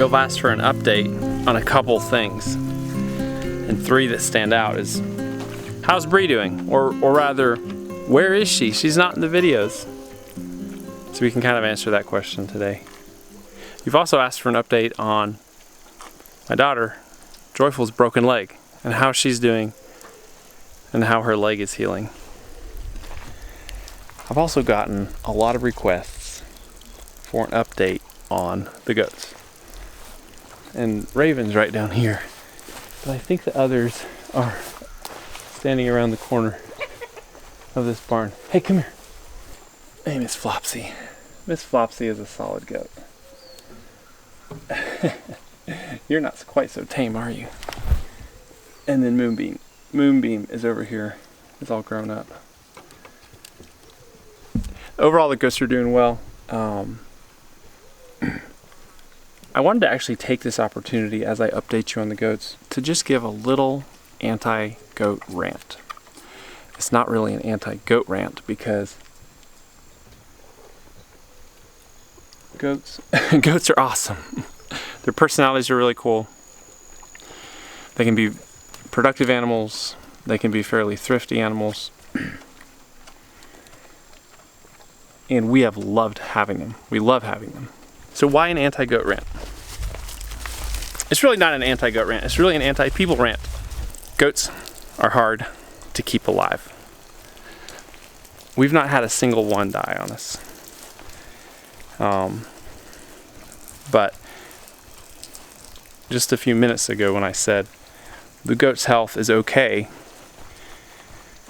You'll have asked for an update on a couple things, and three that stand out is, how's Bree doing? Or rather, where is she? She's not in the videos. So we can kind of answer that question today. You've also asked for an update on my daughter, Joyful's broken leg, and how she's doing, and how her leg is healing. I've also gotten a lot of requests for an update on the goats. And Raven's right down here. But I think the others are standing around the corner of this barn. Hey, come here. Hey, Miss Flopsy. Miss Flopsy is a solid goat. You're not quite so tame, are you? And then Moonbeam. Moonbeam is over here. It's all grown up. Overall, the goats are doing well. I wanted to actually take this opportunity as I update you on the goats to just give a little anti-goat rant. It's not really an anti-goat rant because goats are awesome. Their personalities are really cool. They can be productive animals. They can be fairly thrifty animals. And we have loved having them. We love having them. So why an anti-goat rant? It's really not an anti-goat rant. It's really an anti-people rant. Goats are hard to keep alive. We've not had a single one die on us. But just a few minutes ago when I said the goat's health is okay,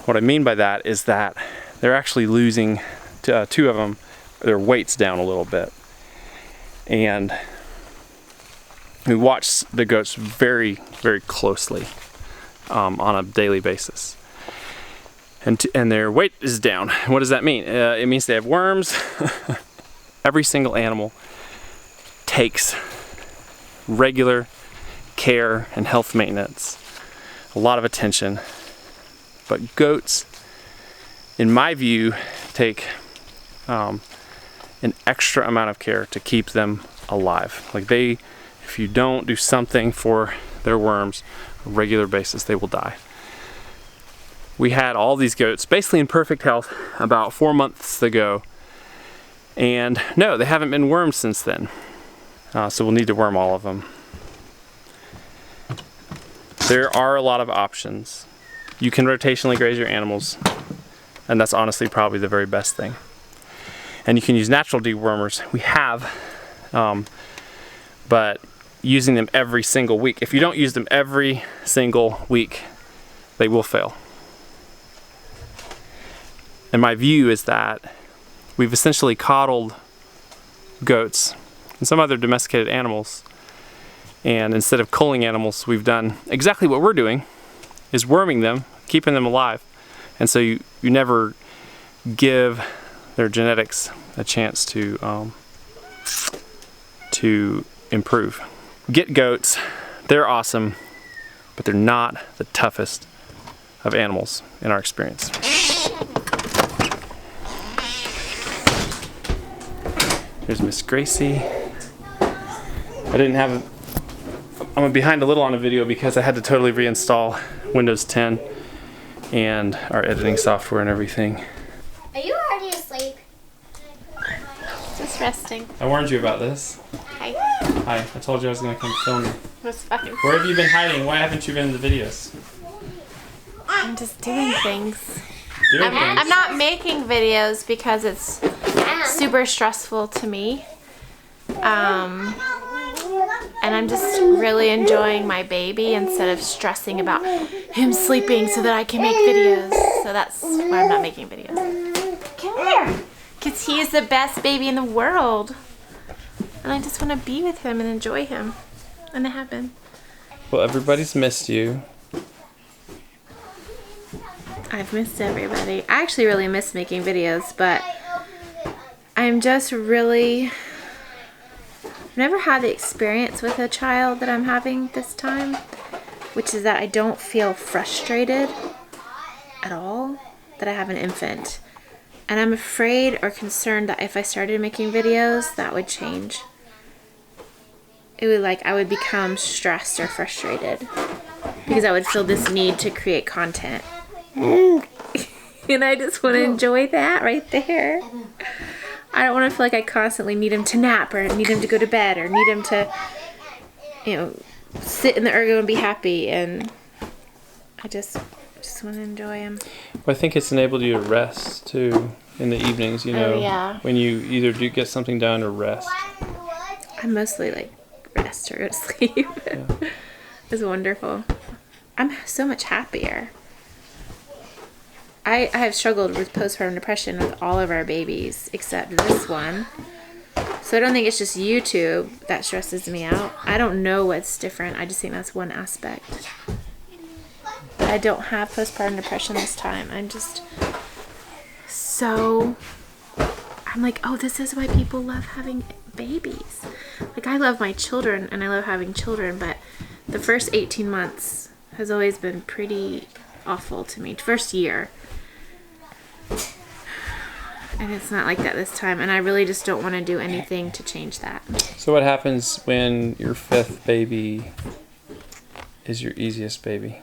what I mean by that is that they're actually losing two of them, their weight's down a little bit. And we watch the goats very, very closely on a daily basis. And their weight is down. What does that mean? It means they have worms. Every single animal takes regular care and health maintenance, a lot of attention. But goats, in my view, take an extra amount of care to keep them alive. Like if you don't do something for their worms on a regular basis, they will die. We had all these goats basically in perfect health about 4 months ago, and no, they haven't been wormed since then. So we'll need to worm all of them. There are a lot of options. You can rotationally graze your animals, and that's honestly probably the very best thing. And you can use natural dewormers. We have, but using them every single week. If you don't use them every single week, they will fail. And my view is that we've essentially coddled goats and some other domesticated animals. And instead of culling animals, we've done exactly what we're doing, is worming them, keeping them alive. And so you never give their genetics a chance to improve. Get goats, they're awesome, but they're not the toughest of animals in our experience. There's Miss Gracie. I'm behind a little on a video because I had to totally reinstall Windows 10 and our editing software and everything. Are you already asleep? Just resting. I warned you about this. Hi. Hi, I told you I was going to come film you. What's fucking? Where have you been hiding? Why haven't you been in the videos? I'm just doing things. Doing things? I'm not making videos because it's super stressful to me. And I'm just really enjoying my baby instead of stressing about him sleeping so that I can make videos. So that's why I'm not making videos. Come here. Because he is the best baby in the world. And I just want to be with him and enjoy him. And it happened. Well, everybody's missed you. I've missed everybody. I actually really miss making videos, but I'm just really... I've never had the experience with a child that I'm having this time, which is that I don't feel frustrated at all that I have an infant. And I'm afraid or concerned that if I started making videos, that would change. it would I would become stressed or frustrated because I would feel this need to create content. And I just want to enjoy that right there. I don't want to feel like I constantly need him to nap or need him to go to bed or need him to, sit in the ergo and be happy. And I just want to enjoy him. Well, I think it's enabled you to rest too in the evenings, Oh, yeah. when you either do get something done or rest. I mostly rest or go to sleep. Yeah. It's wonderful. I'm so much happier. I have struggled with postpartum depression with all of our babies except this one. So I don't think it's just YouTube that stresses me out. I don't know what's different. I just think that's one aspect. But I don't have postpartum depression this time. I'm just so... I'm like, oh, this is why people love having babies. I love my children and I love having children, but the first 18 months has always been pretty awful to me. First year. And it's not like that this time, and I really just don't want to do anything to change that. So what happens when your 5th baby is your easiest baby?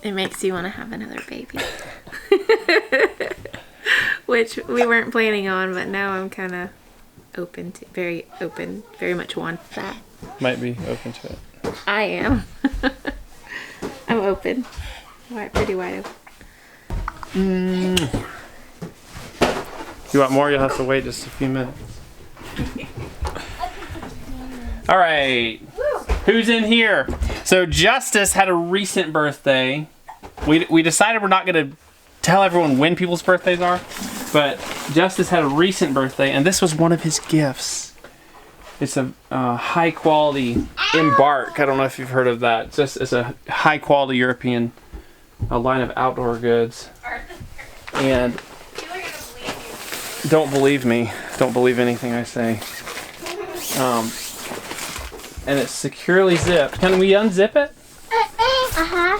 It makes you want to have another baby. Which we weren't planning on, but now I'm kind of very much want that. Might be open to it. I am. I'm open. Pretty wide open. If you want more, you'll have to wait just a few minutes. All right. Who's in here? So Justice had a recent birthday. We decided we're not going to tell everyone when people's birthdays are, but Justice had a recent birthday, and this was one of his gifts. It's a high quality Embark. I don't know if you've heard of that. It's a high quality European line of outdoor goods. And don't believe me. Don't believe anything I say. And it's securely zipped. Can we unzip it? Uh-huh.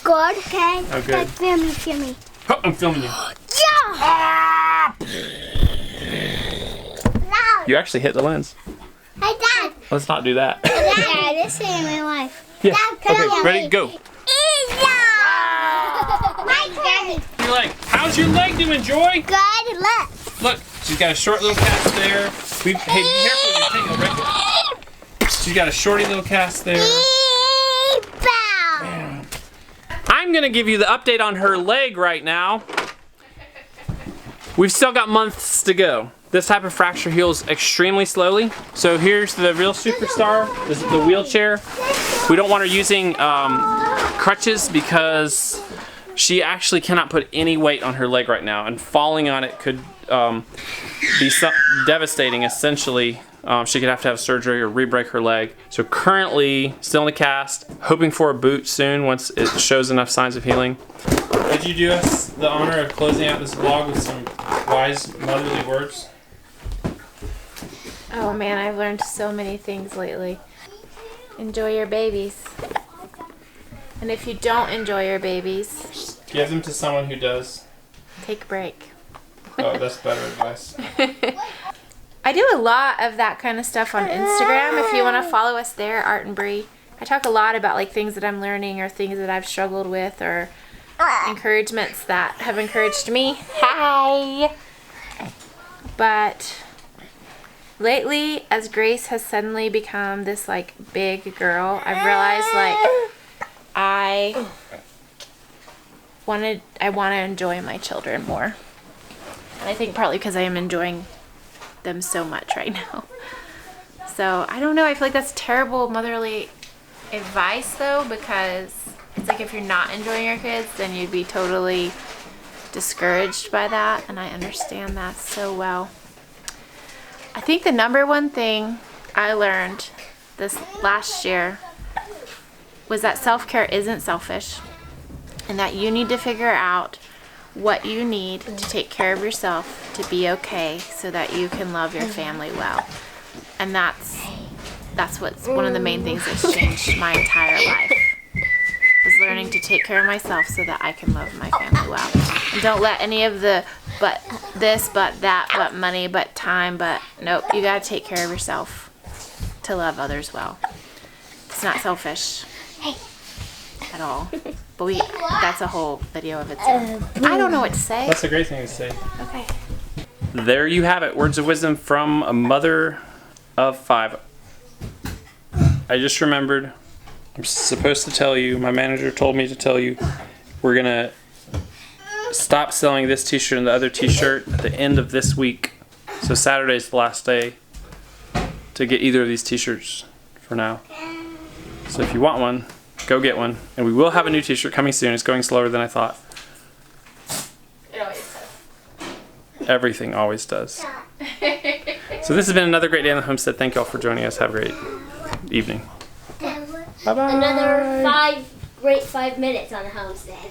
Good. Okay. Oh, good. Film me. Oh, I'm filming you. Yeah! Ah! No! You actually hit the lens. Hey, Dad. Let's not do that. Dad, this is my wife. Yeah. Dad, come Okay, on. ready, go. My turn. You're like, how's your leg doing, Joy? Good, look. Look, she's got a short little cast there. Hey, be careful, you're taking a record. She's got a shorty little cast there. Bow. I'm gonna give you the update on her leg right now. We've still got months to go. This type of fracture heals extremely slowly. So here's the real superstar. This is the wheelchair. We don't want her using crutches because she actually cannot put any weight on her leg right now, and falling on it could be devastating. Essentially, she could have to have surgery or re-break her leg. So currently, still in the cast, hoping for a boot soon once it shows enough signs of healing. Could you do us the honor of closing out this vlog with some wise motherly words? Oh man, I've learned so many things lately. Enjoy your babies. And if you don't enjoy your babies, Give them to someone who does. take a break. Oh, that's better advice. I do a lot of that kind of stuff on Instagram. If you want to follow us there, Art and Bree. I talk a lot about things that I'm learning or things that I've struggled with or encouragements that have encouraged me. Hi! But lately, as Grace has suddenly become this big girl, I've realized I want to enjoy my children more. And I think partly because I am enjoying them so much right now. So I don't know, I feel like that's terrible motherly advice though, because it's if you're not enjoying your kids, then you'd be totally discouraged by that, and I understand that so well. I think the number one thing I learned this last year was that self-care isn't selfish, and that you need to figure out what you need to take care of yourself to be okay so that you can love your family well. And that's what's one of the main things that's changed my entire life, is learning to take care of myself so that I can love my family well. And don't let any of the but this, but that, but money, but time, but nope, you gotta take care of yourself to love others well. It's not selfish at all. But that's a whole video of its own. I don't know what to say. That's a great thing to say. Okay. There you have it. Words of wisdom from a mother of 5. I just remembered, I'm supposed to tell you, my manager told me to tell you, we're going to stop selling this t-shirt and the other t-shirt at the end of this week. So Saturday's the last day to get either of these t-shirts for now. So if you want one, go get one. And we will have a new t-shirt coming soon. It's going slower than I thought. It always does. Everything always does. So this has been another great day on the homestead. Thank you all for joining us. Have a great evening. Bye-bye. Another 5 minutes on the homestead.